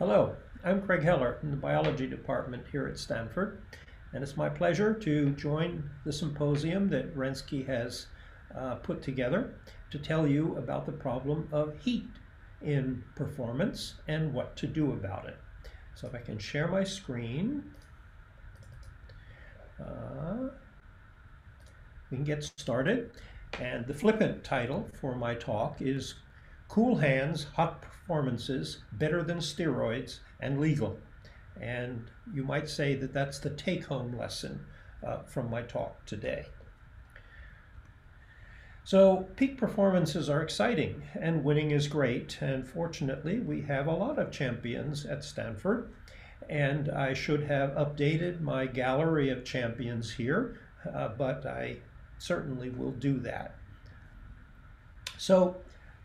Hello, I'm Craig Heller in the biology department here at Stanford, and it's my pleasure to join the symposium that Rensky has put together to tell you about the problem of heat in performance and what to do about it. So if I can share my screen, we can get started. And the flippant title for my talk is Cool Hands, Hot Performances, Better Than Steroids and Legal. And you might say that that's the take-home lesson from my talk today. So peak performances are exciting and winning is great. And fortunately, we have a lot of champions at Stanford. And I should have updated my gallery of champions here, but I certainly will do that. So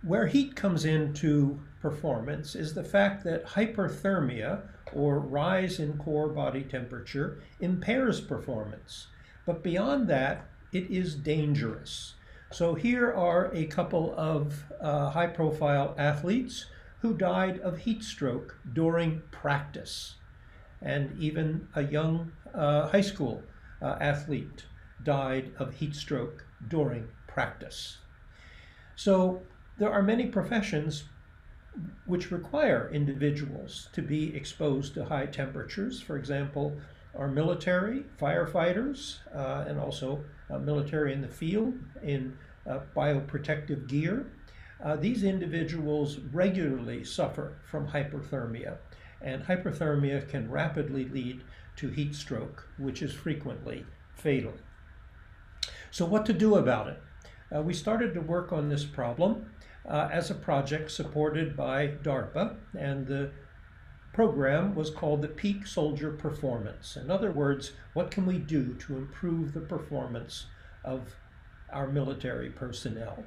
where heat comes into performance is the fact that hyperthermia, or rise in core body temperature, impairs performance. But beyond that, it is dangerous. So here are a couple of high-profile athletes who died of heat stroke during practice. And even a young high school athlete died of heat stroke during practice. So there are many professions which require individuals to be exposed to high temperatures. For example, our military, firefighters, and also military in the field in bioprotective gear. These individuals regularly suffer from hyperthermia, and hyperthermia can rapidly lead to heat stroke, which is frequently fatal. So what to do about it? We started to work on this problem as a project supported by DARPA, and the program was called the Peak Soldier Performance. In other words, what can we do to improve the performance of our military personnel?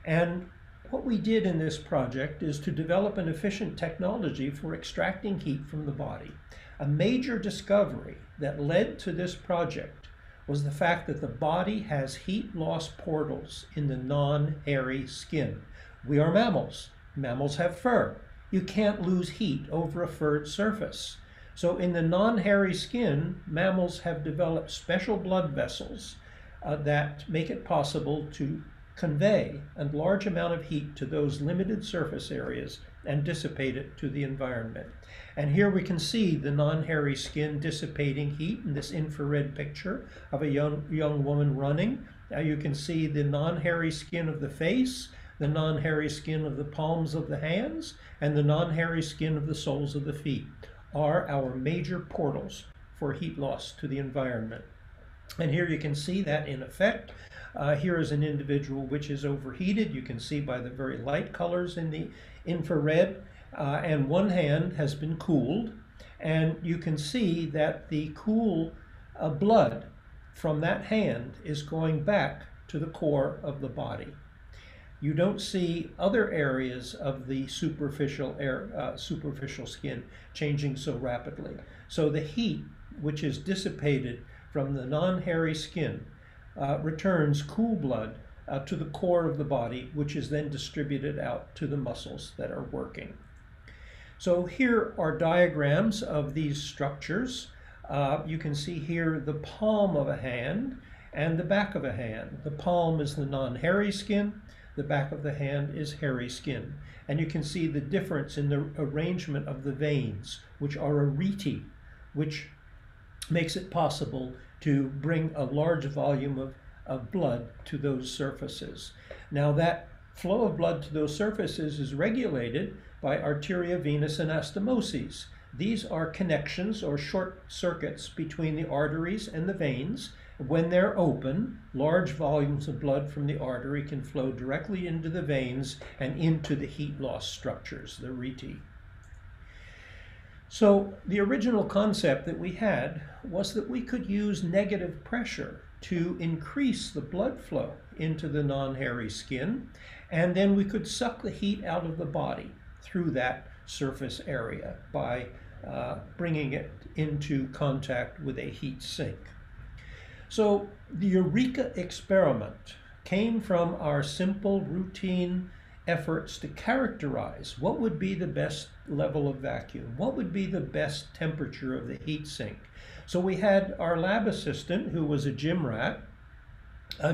And what we did in this project is to develop an efficient technology for extracting heat from the body. A major discovery that led to this project was the fact that the body has heat loss portals in the non-hairy skin. We are mammals. Mammals have fur. You can't lose heat over a furred surface. So in the non-hairy skin, mammals have developed special blood vessels that make it possible to convey a large amount of heat to those limited surface areas and dissipate it to the environment. And here we can see the non-hairy skin dissipating heat in this infrared picture of a young woman running. You can see the non-hairy skin of the face, the non-hairy skin of the palms of the hands, and the non-hairy skin of the soles of the feet are our major portals for heat loss to the environment. And here you can see that in effect. Here is an individual which is overheated. You can see by the very light colors in the infrared, and one hand has been cooled, and you can see that the cool blood from that hand is going back to the core of the body. You don't see other areas of the superficial skin changing so rapidly. So the heat, which is dissipated from the non-hairy skin, returns cool blood to the core of the body, which is then distributed out to the muscles that are working. So here are diagrams of these structures. You can see here the palm of a hand and the back of a hand. The palm is the non-hairy skin. The back of the hand is hairy skin. And you can see the difference in the arrangement of the veins, which are arete, which makes it possible to bring a large volume of blood to those surfaces. Now that flow of blood to those surfaces is regulated by arteria, venous, and anastomoses. These are connections or short circuits between the arteries and the veins. When they're open, large volumes of blood from the artery can flow directly into the veins and into the heat loss structures, the arete. So the original concept that we had was that we could use negative pressure to increase the blood flow into the non-hairy skin, and then we could suck the heat out of the body through that surface area by bringing it into contact with a heat sink. So the Eureka experiment came from our simple routine efforts to characterize what would be the best level of vacuum, what would be the best temperature of the heat sink. So we had our lab assistant, who was a gym rat,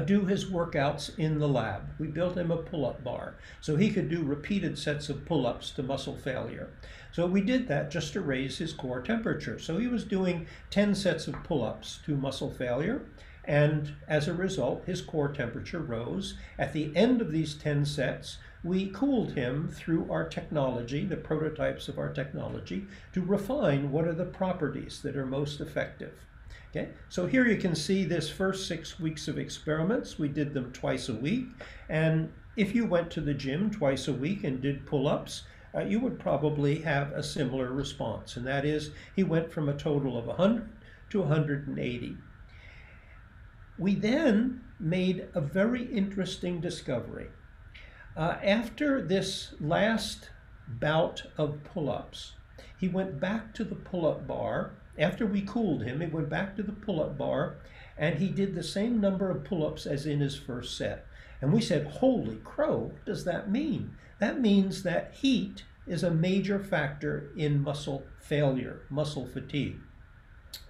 do his workouts in the lab. We built him a pull-up bar so he could do repeated sets of pull-ups to muscle failure. So we did that just to raise his core temperature. So he was doing 10 sets of pull-ups to muscle failure, and as a result, his core temperature rose. At the end of these 10 sets, we cooled him through our technology, the prototypes of our technology, to refine what are the properties that are most effective. Okay, so here you can see this first 6 weeks of experiments. We did them twice a week, and if you went to the gym twice a week and did pull-ups, you would probably have a similar response, and that is he went from a total of 100 to 180. We then made a very interesting discovery. After this last bout of pull-ups, he went back to the pull-up bar. After we cooled him, he went back to the pull-up bar, and he did the same number of pull-ups as in his first set. And we said, holy crow, what does that mean? That means that heat is a major factor in muscle failure, muscle fatigue.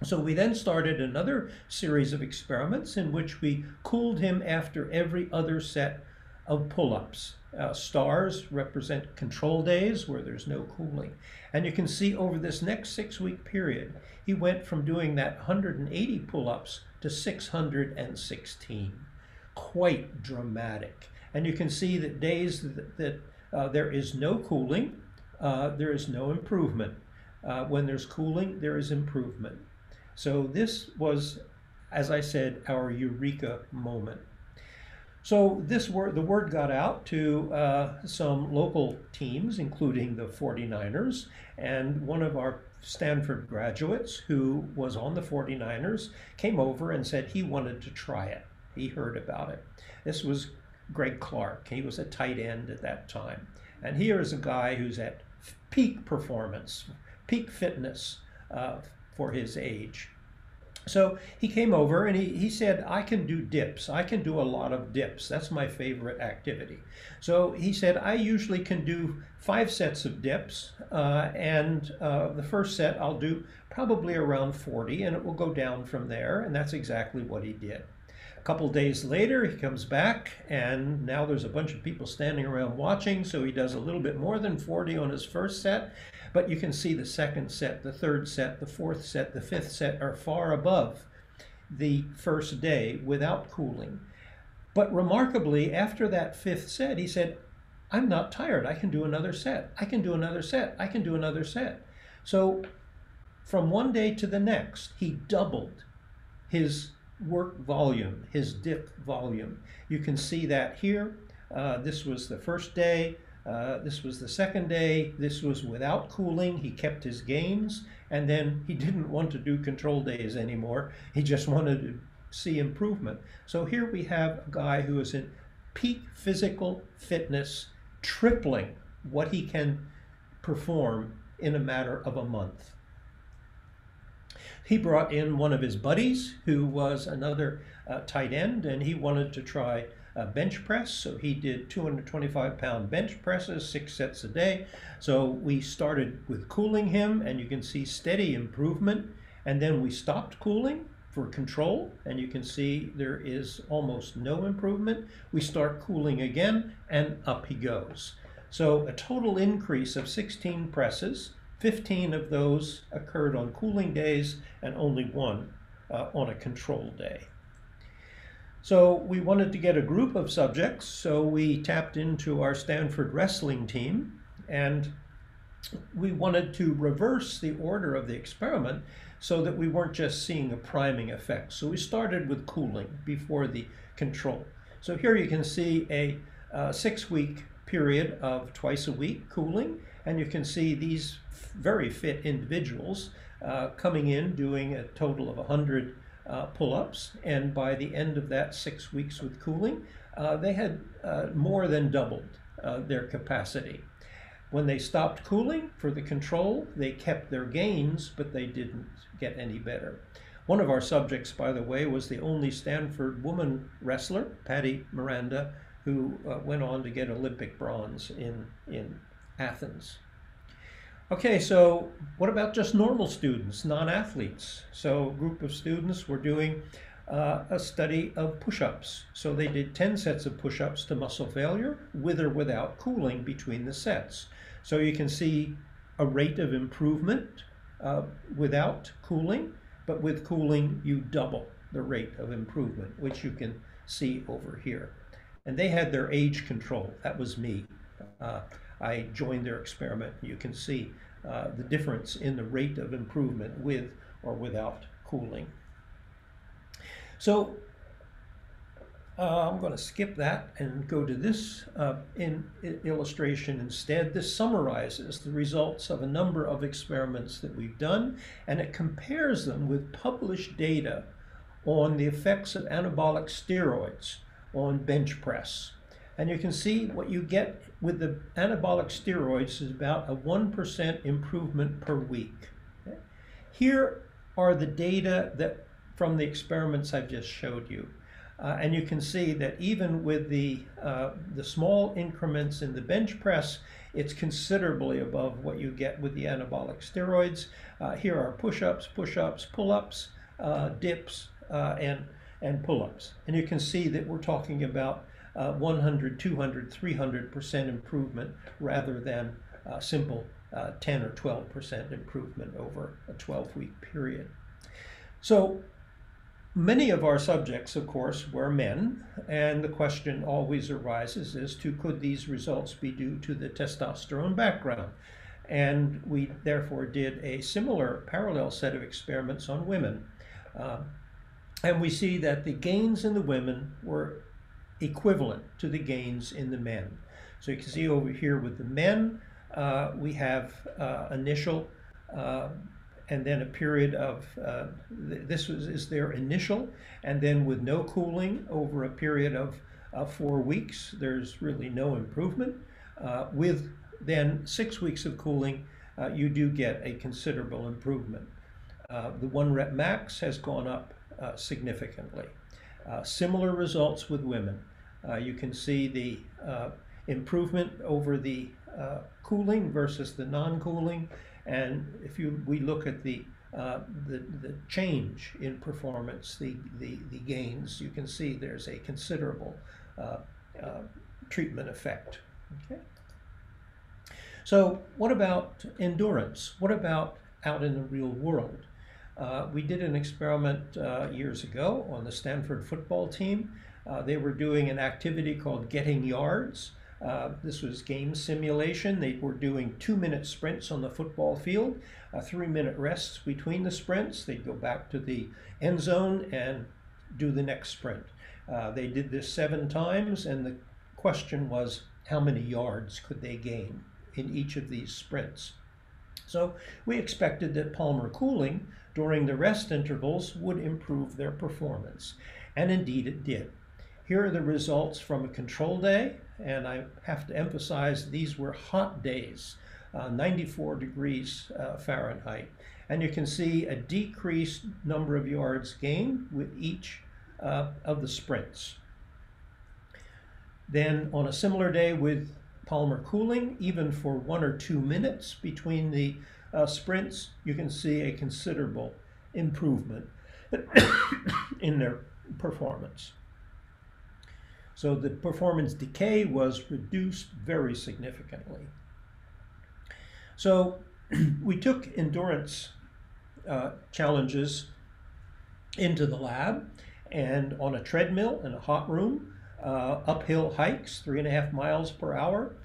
So we then started another series of experiments in which we cooled him after every other set of pull-ups. Stars represent control days where there's no cooling. And you can see over this next 6-week period, he went from doing that 180 pull-ups to 616. Quite dramatic. And you can see that days that there is no cooling, there is no improvement. When there's cooling, there is improvement. So this was, as I said, our eureka moment. So the word got out to some local teams, including the 49ers, and one of our Stanford graduates who was on the 49ers came over and said he wanted to try it. He heard about it. This was Greg Clark. He was a tight end at that time. And here is a guy who's at peak performance, peak fitness for his age. So he came over and he said, I can do dips. I can do a lot of dips. That's my favorite activity. So he said, I usually can do 5 sets of dips, and the first set I'll do probably around 40, and it will go down from there, and that's exactly what he did. A couple days later, he comes back, and now there's a bunch of people standing around watching, so he does a little bit more than 40 on his first set, but you can see the second set, the third set, the fourth set, the fifth set are far above the first day without cooling. But remarkably, after that 5th set, he said, I'm not tired. I can do another set. I can do another set. I can do another set. So from one day to the next, he doubled his work volume, his dip volume. You can see that here. This was the first day. This was the second day. This was without cooling. He kept his gains, and then he didn't want to do control days anymore. He just wanted to see improvement. So here we have a guy who is in peak physical fitness, tripling what he can perform in a matter of a month. He brought in one of his buddies who was another tight end, and he wanted to try bench press. So he did 225-pound bench presses, 6 sets a day. So we started with cooling him, and you can see steady improvement. And then we stopped cooling for control, and you can see there is almost no improvement. We start cooling again, and up he goes. So a total increase of 16 presses. 15 of those occurred on cooling days, and only 1 on a control day. So we wanted to get a group of subjects, so we tapped into our Stanford wrestling team, and we wanted to reverse the order of the experiment so that we weren't just seeing a priming effect. So we started with cooling before the control. So here you can see a 6-week period of twice a week cooling, and you can see these very fit individuals coming in doing a total of 100 pull-ups, and by the end of that 6 weeks with cooling, they had more than doubled their capacity. When they stopped cooling for the control, they kept their gains, but they didn't get any better. One of our subjects, by the way, was the only Stanford woman wrestler, Patty Miranda, who went on to get Olympic bronze in Athens. Okay, so what about just normal students, non-athletes? So a group of students were doing a study of push-ups. So they did 10 sets of push-ups to muscle failure with or without cooling between the sets. So you can see a rate of improvement without cooling, but with cooling you double the rate of improvement, which you can see over here. And they had their age control. That was me. I joined their experiment. You can see the difference in the rate of improvement with or without cooling. So I'm going to skip that and go to this illustration instead. This summarizes the results of a number of experiments that we've done, and it compares them with published data on the effects of anabolic steroids on bench press. And you can see what you get with the anabolic steroids is about a 1% improvement per week. Okay? Here are the data that from the experiments I've just showed you. And you can see that even with the small increments in the bench press, it's considerably above what you get with the anabolic steroids. Here are push-ups, push-ups, pull-ups, dips, and pull-ups. And you can see that we're talking about 100, 200, 300% improvement rather than simple 10 or 12% improvement over a 12-week period. So many of our subjects, of course, were men, and the question always arises as to could these results be due to the testosterone background? And we therefore did a similar parallel set of experiments on women. And we see that the gains in the women were equivalent to the gains in the men. So you can see over here with the men, we have initial and then a period of, this is their initial, and then with no cooling over a period of 4 weeks, there's really no improvement. With then 6 weeks of cooling, you do get a considerable improvement. The 1 rep max has gone up significantly. Similar results with women. You can see the improvement over the cooling versus the non-cooling, and if we look at the change in performance, the gains, you can see there's a considerable treatment effect. Okay. So what about endurance? What about out in the real world? We did an experiment years ago on the Stanford football team. They were doing an activity called getting yards. This was game simulation. They were doing 2-minute sprints on the football field, 3-minute rests between the sprints. They'd go back to the end zone and do the next sprint. They did this 7 times, and the question was how many yards could they gain in each of these sprints. So we expected that Palmer cooling during the rest intervals would improve their performance, and indeed it did. Here are the results from a control day, and I have to emphasize these were hot days, 94 degrees Fahrenheit. And you can see a decreased number of yards gained with each of the sprints. Then on a similar day with Palmer cooling, even for 1 or 2 minutes between the sprints, you can see a considerable improvement in their performance. So the performance decay was reduced very significantly. So we took endurance challenges into the lab, and on a treadmill in a hot room, uphill hikes, 3.5 miles per hour,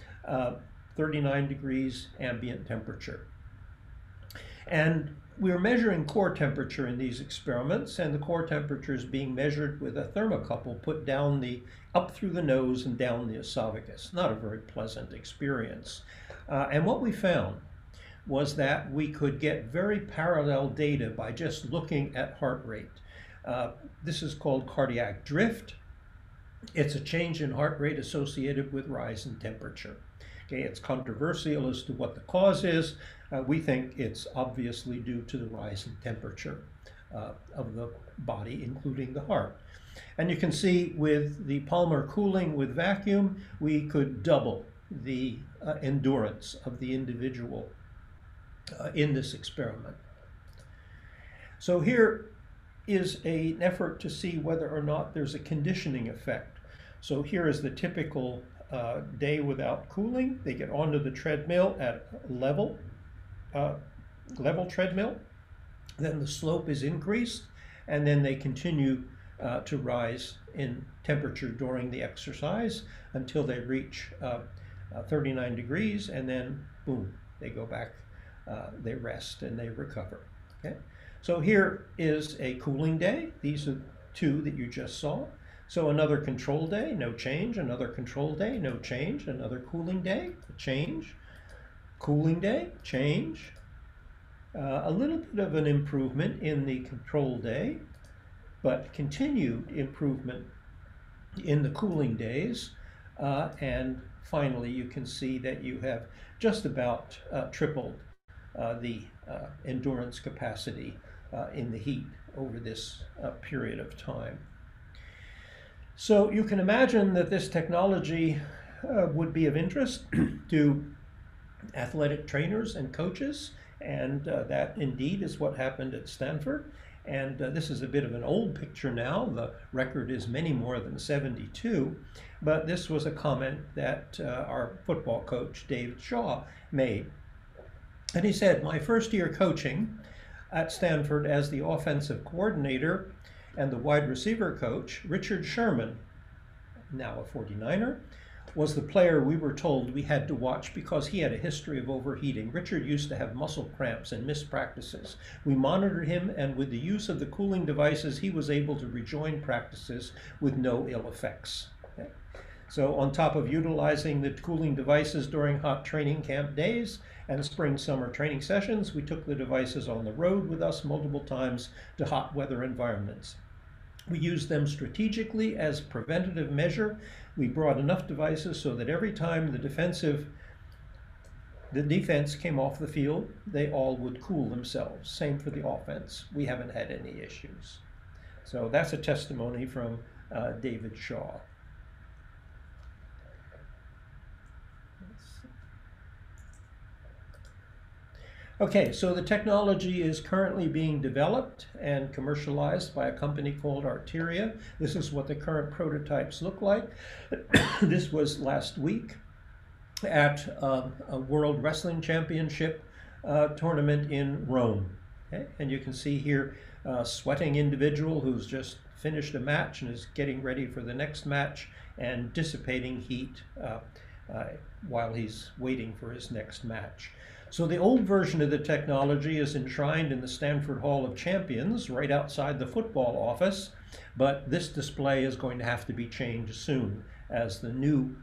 39 degrees ambient temperature. And we were measuring core temperature in these experiments, and the core temperature is being measured with a thermocouple put down up through the nose and down the esophagus. Not a very pleasant experience. And what we found was that we could get very parallel data by just looking at heart rate. This is called cardiac drift. It's a change in heart rate associated with rise in temperature. Okay, it's controversial as to what the cause is. We think it's obviously due to the rise in temperature. of the body, including the heart. And you can see with the Palmer cooling with vacuum, we could double the endurance of the individual in this experiment. So here is an effort to see whether or not there's a conditioning effect. So here is the typical day without cooling. They get onto the treadmill at level treadmill. Then the slope is increased, and then they continue to rise in temperature during the exercise until they reach 39 degrees, and then boom, they go back, they rest and they recover. Okay? So here is a cooling day. These are two that you just saw. So another control day, no change. Another control day, no change. Another cooling day, change. Cooling day, change. A little bit of an improvement in the control day, but continued improvement in the cooling days. And finally, you can see that you have just about tripled the endurance capacity in the heat over this period of time. So you can imagine that this technology would be of interest to athletic trainers and coaches, and that indeed is what happened at Stanford. And this is a bit of an old picture now. The record is many more than 72, but this was a comment that our football coach, David Shaw, made. And he said, "My first year coaching at Stanford as the offensive coordinator and the wide receiver coach, Richard Sherman, now a 49er, was the player we were told we had to watch because he had a history of overheating. Richard used to have muscle cramps and missed practices. We monitored him, and with the use of the cooling devices, he was able to rejoin practices with no ill effects." Okay. So on top of utilizing the cooling devices during hot training camp days and spring-summer training sessions, we took the devices on the road with us multiple times to hot weather environments. We used them strategically as preventative measure. We brought enough devices so that every time the defense came off the field, they all would cool themselves. Same for the offense. We haven't had any issues. So that's a testimony from David Shaw. Okay, so the technology is currently being developed and commercialized by a company called Arteria. This is what the current prototypes look like. This was last week at a World Wrestling Championship tournament in Rome. Okay? And you can see here a sweating individual who's just finished a match and is getting ready for the next match and dissipating heat while he's waiting for his next match. So the old version of the technology is enshrined in the Stanford Hall of Champions right outside the football office, but this display is going to have to be changed soon as the new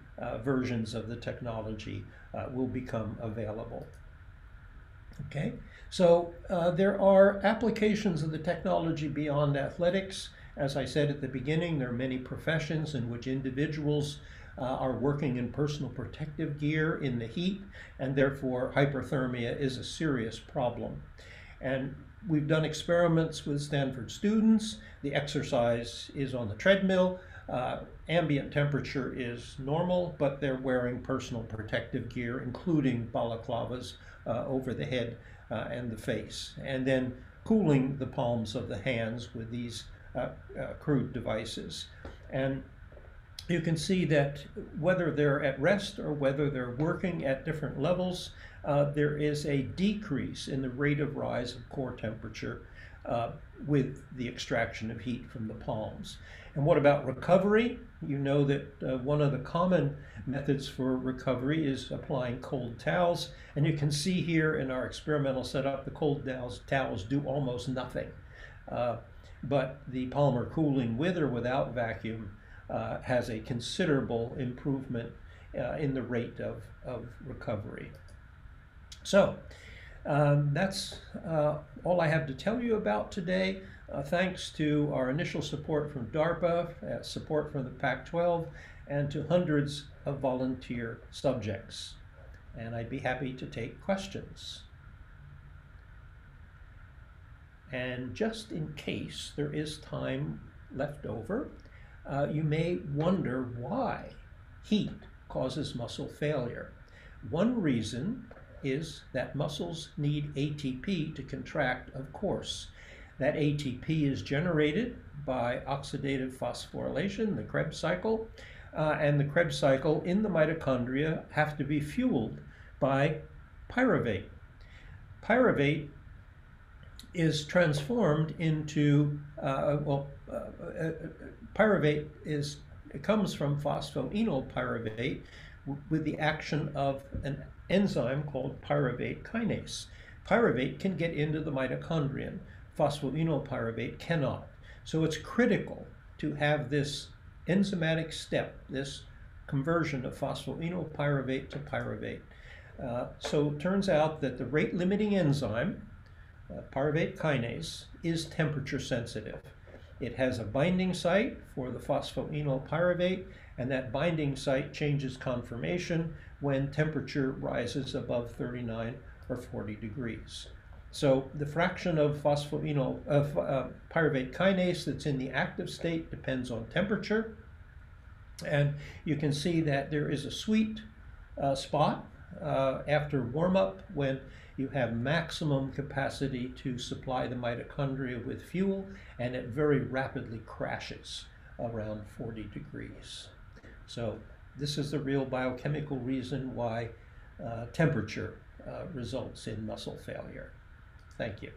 versions of the technology will become available. Okay, so there are applications of the technology beyond athletics. As I said at the beginning, there are many professions in which individuals are working in personal protective gear in the heat, and therefore hyperthermia is a serious problem. And we've done experiments with Stanford students. The exercise is on the treadmill. Ambient temperature is normal, but they're wearing personal protective gear, including balaclavas over the head and the face, and then cooling the palms of the hands with these crude devices. And you can see that whether they're at rest or whether they're working at different levels, there is a decrease in the rate of rise of core temperature with the extraction of heat from the palms. And what about recovery? You know that one of the common methods for recovery is applying cold towels. And you can see here in our experimental setup, the cold towels do almost nothing. But the Palmer cooling with or without vacuum has a considerable improvement in the rate of recovery. So that's all I have to tell you about today. Thanks to our initial support from DARPA, support from the Pac-12, and to hundreds of volunteer subjects. And I'd be happy to take questions. And just in case there is time left over, you may wonder why heat causes muscle failure. One reason is that muscles need ATP to contract, of course. That ATP is generated by oxidative phosphorylation, the Krebs cycle, and the Krebs cycle in the mitochondria have to be fueled by pyruvate. Pyruvate is transformed into, pyruvate it comes from phosphoenolpyruvate with the action of an enzyme called pyruvate kinase. Pyruvate can get into the mitochondrion. Phosphoenolpyruvate cannot. So it's critical to have this enzymatic step, this conversion of phosphoenolpyruvate to pyruvate. So it turns out that the rate-limiting enzyme, pyruvate kinase, is temperature sensitive. It has a binding site for the phosphoenolpyruvate, and that binding site changes conformation when temperature rises above 39 or 40 degrees. So the fraction of pyruvate kinase that's in the active state depends on temperature. And you can see that there is a sweet spot after warm-up when you have maximum capacity to supply the mitochondria with fuel, and it very rapidly crashes around 40 degrees. So this is the real biochemical reason why temperature results in muscle failure. Thank you.